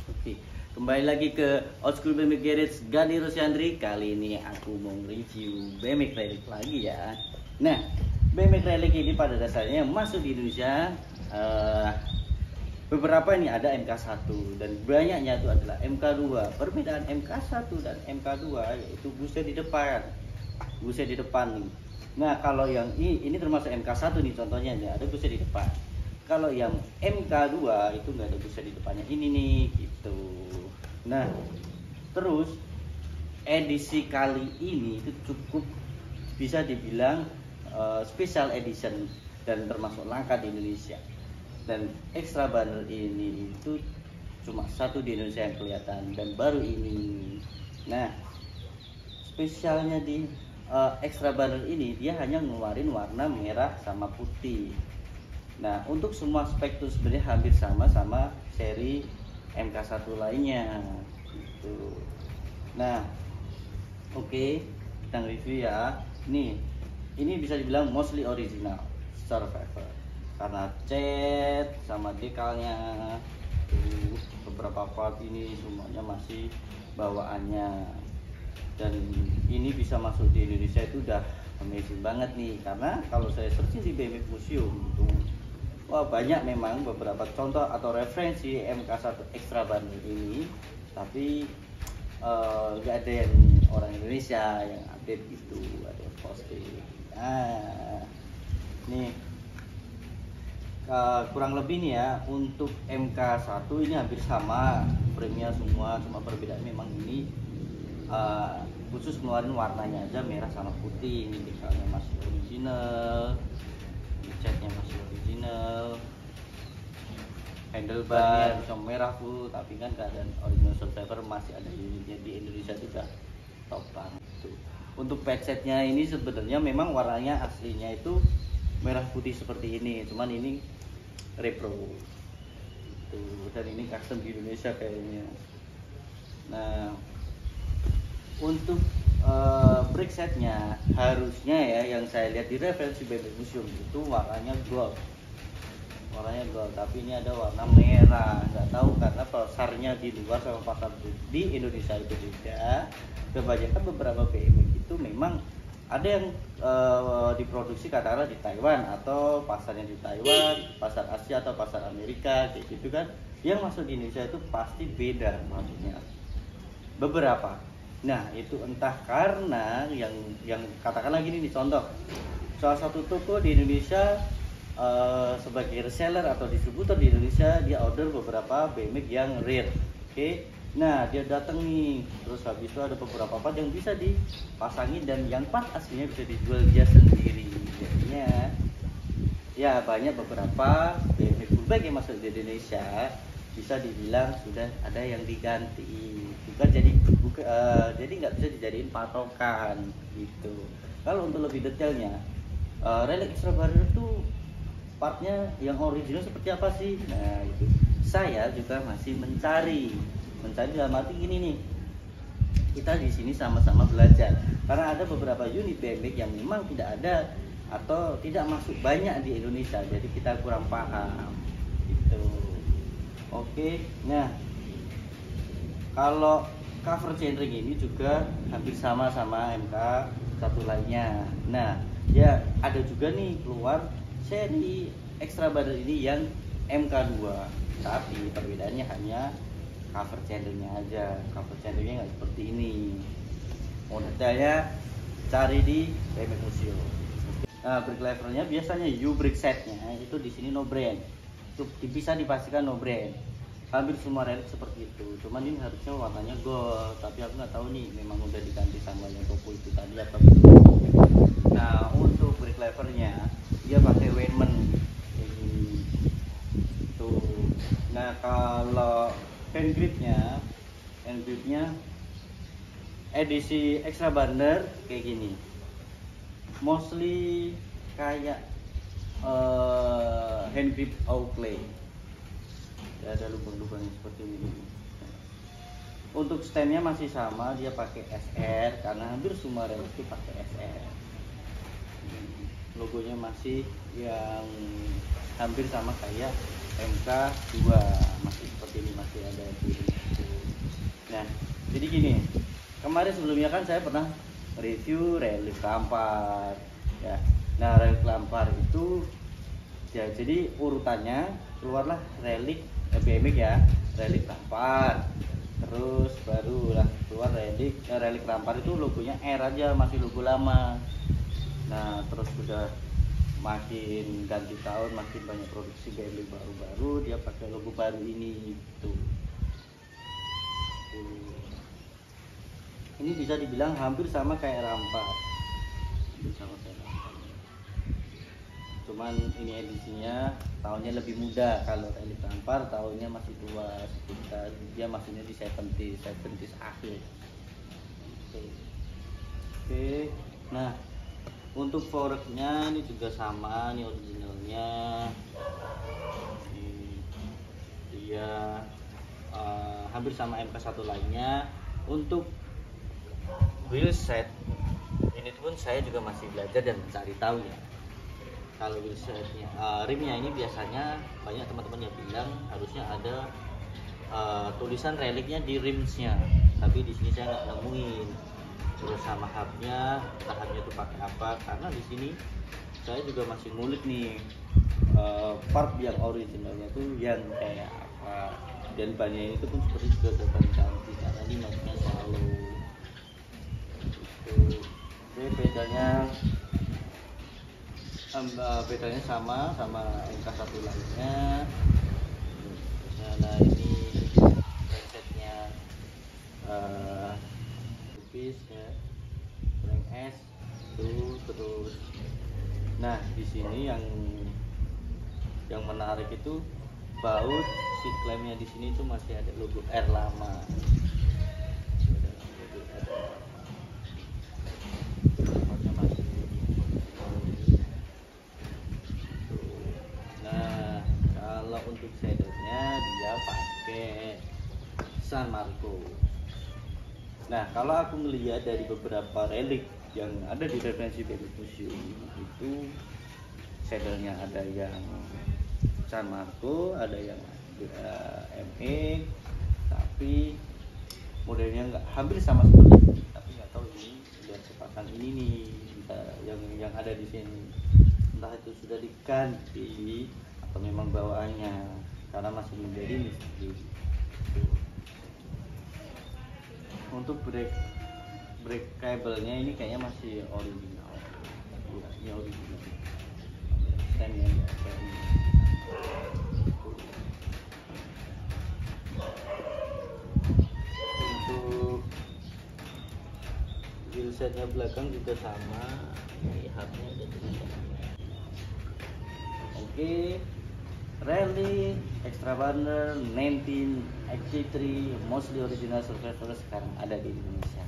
Oke, kembali lagi ke Old School BMX Garage Gani Rusyandri. Kali ini aku mau review BMX Relic lagi ya. Nah, BMX Relic ini pada dasarnya masuk di Indonesia beberapa ini ada MK1 dan banyaknya itu adalah MK2. Perbedaan MK1 dan MK2 yaitu busnya di depan. Busnya di depan nih. Nah, kalau yang ini termasuk MK1 nih contohnya nih, ada busnya di depan. Kalau yang MK2 itu nggak ada busnya di depannya ini nih gitu. Nah, terus edisi kali ini itu cukup bisa dibilang special edition dan termasuk langka di Indonesia. Dan extra banner ini itu cuma satu di Indonesia yang kelihatan dan baru ini. Nah, spesialnya di extra banner ini dia hanya ngeluarin warna merah sama putih. Nah, untuk semua spek itu sebenarnya hampir sama seri MK1 lainnya gitu. Nah, oke, kita review ya. Ini bisa dibilang mostly original survivor karena cat sama dekalnya tuh, beberapa part ini semuanya masih bawaannya. Dan ini bisa masuk di Indonesia itu udah amazing banget nih, karena kalau saya searching di BMX Museum itu wah banyak memang beberapa contoh atau referensi MK1 extra banner ini, tapi nggak ada yang orang Indonesia yang update gitu, ada yang posting. Nah, nih kurang lebih nih ya, untuk MK1 ini hampir sama frame-nya semua, cuma perbedaan memang ini khusus ngeluarin warnanya aja merah sama putih. Ini dekalnya masih original, catnya masih original, handlebar yang merah full, tapi kan keadaan original survivor masih ada unitnya di Indonesia juga top banget tuh. Untuk padsetnya ini sebenarnya memang warnanya aslinya itu merah putih seperti ini, cuman ini repro tuh, dan ini custom di Indonesia kayaknya. Nah, untuk brake setnya harusnya ya, yang saya lihat di referensi BMX Museum itu warnanya gold, tapi ini ada warna merah. Nggak tahu karena pasarnya di luar sama pasar di Indonesia itu beda. Kebanyakan beberapa BMX itu memang ada yang diproduksi katakanlah di Taiwan, atau pasarnya di Taiwan, pasar Asia atau pasar Amerika kayak gitu kan. Yang masuk di Indonesia itu pasti beda maksudnya beberapa. Nah, itu entah karena yang katakanlah gini nih, contoh salah satu toko di Indonesia sebagai reseller atau distributor di Indonesia, dia order beberapa BMX yang rare. Oke. Nah, dia datang nih, terus habis itu ada beberapa part yang bisa dipasangin dan yang part aslinya bisa dijual dia sendiri. Jadinya ya banyak beberapa BMX full bike yang masuk di Indonesia bisa dibilang sudah ada yang diganti, jadi nggak bisa dijadiin patokan gitu. Kalau untuk lebih detailnya, Relic Extra Banner itu partnya yang original seperti apa sih? Nah, itu saya juga masih mencari dalam arti gini nih, kita di sini sama-sama belajar, karena ada beberapa unit BMX yang memang tidak ada atau tidak masuk banyak di Indonesia, jadi kita kurang paham gitu. Oke, nah kalau cover chainring ini juga hampir sama MK1 lainnya. Nah, ya ada juga nih keluar seri extra banner ini yang MK2, tapi perbedaannya hanya cover chainringnya aja. Cover chainringnya nggak seperti ini. Mau detailnya cari di BMX Museum. Nah, brake levernya biasanya U brake setnya itu di sini no brand. Itu bisa dipastikan no brand. Hampir semua relic seperti itu. Cuman ini harusnya warnanya gold, tapi aku nggak tahu nih memang udah diganti sama yang toko itu tadi atau belum. Nah, untuk brake levernya dia pakai Weinmann ini tuh. Nah, kalau hand gripnya edisi extra banner kayak gini, mostly kayak hand grip Oakley, ya, ada lubang-lubang seperti ini. Untuk standnya masih sama, dia pakai SR karena hampir semua relic itu pakai SR. Logonya masih yang hampir sama kayak MK2, masih seperti ini, masih ada di Nah, jadi gini, kemarin sebelumnya kan saya pernah review relic Lampard ya. Nah, relic Lampard itu ya, jadi urutannya keluarlah relic BMX ya, relic Lampard, terus baru lah keluar relic Lampard itu logonya R aja, masih logo lama. Nah, terus udah makin ganti tahun, makin banyak produksi BMX baru-baru, dia pakai logo baru ini gitu. Ini bisa dibilang hampir sama kayak Lampard, cuman ini edisinya tahunnya lebih muda. Kalau relic Lampard tahunnya masih tua, sekitar dia masihnya di 70s akhir. Oke. Nah, untuk foreknya ini juga sama, ini originalnya. Dia hampir sama MK1 lainnya. Untuk wheelset ini pun saya juga masih belajar dan mencari tahu ya. Kalau wheelsetnya, rimnya ini biasanya banyak teman-teman yang bilang harusnya ada tulisan reliknya di rimsnya, tapi di sini saya nggak nemuin. Terus sama hubnya, hubnya itu pakai apa? Karena di sini saya juga masih ngulik nih part yang originalnya tuh yang kayak apa. Dan bannya itu pun seperti juga ban cantik karena ini masnya selalu itu. Oke, bedanya sama MK1 lainnya. Nah, ini presetnya tipis ya, rank S tuh. Terus nah, di sini yang menarik itu baut seat clampnya. Di sini tuh masih ada logo R lama. Nah, kalau untuk saddlenya dia pakai San Marco. Nah, kalau aku melihat dari beberapa relik yang ada di referensi BMX Museum itu saddlenya ada yang San Marco, ada yang MX, tapi modelnya nggak hampir sama seperti ini. Tapi nggak tahu ini udah sepasang ini nih yang ada di sini, entah itu sudah diganti atau memang bawaannya, karena masih menjadi misteri. Untuk brake cable-nya ini kayaknya masih original. Ini original. Stemnya ya, untuk wheelsetnya belakang juga sama, hubnya ada tulisannya. Oke, Rally Extra Burner 19 XT3 mostly original survivor sekarang ada di Indonesia.